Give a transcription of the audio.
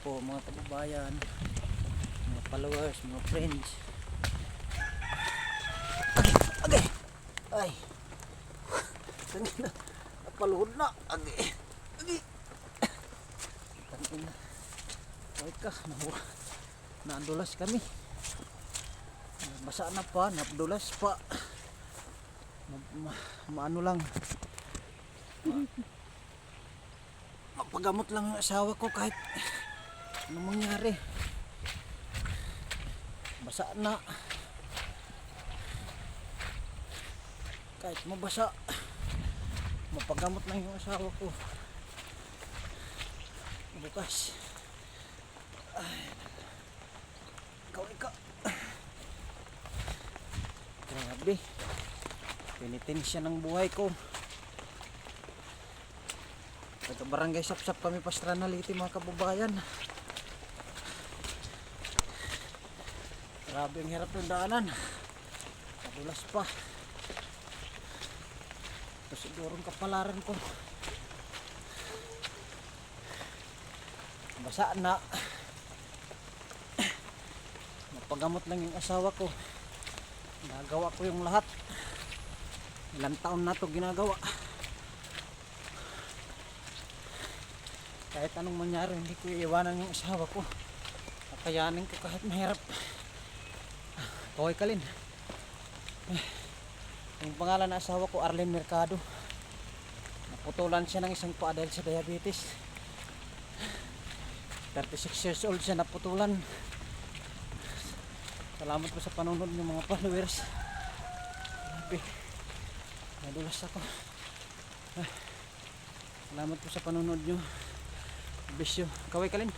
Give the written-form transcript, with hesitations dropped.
po mga kababayan, mga followers, mga friends. Agay! Ay! Tangina! Napaluhod na! Agay! Agay! Tangina! Huwag ka! Naandulas kami. Basa na pa, nadulas pa. Maano lang. Mapagamot lang yung asawa ko kahit anong mangyari. Basa na. Kahit mabasa, mapagamot lang yung asawa ko. Bukas. Ay. Ikaw. Grabe. Pinitensya ng buhay ko. Taga barangay Sapsap kami, Pastranaliti mga kababayan. Grabe ang hirap ng daanan. Madulas pa. Ito sigurong kapalaran ko. Basa na. Mapagamot lang yung asawa ko. Nagawa ko yung lahat. Ilang taon na to ginagawa. Kahit anong mangyari, hindi ko iiwanan yung asawa ko. Kakayanin ko kahit mahirap. Kaway Kalin. Yung pangalan ng asawa ko, Arlene Mercado. Naputulan siya ng isang paa dahil sa diabetes. 36 years old siya, naputulan. Salamat po sa panonood ng mga followers. Grabe. Nadulas ako. Salamat po sa panonood nyo. Bisyo. Kaway Kalin.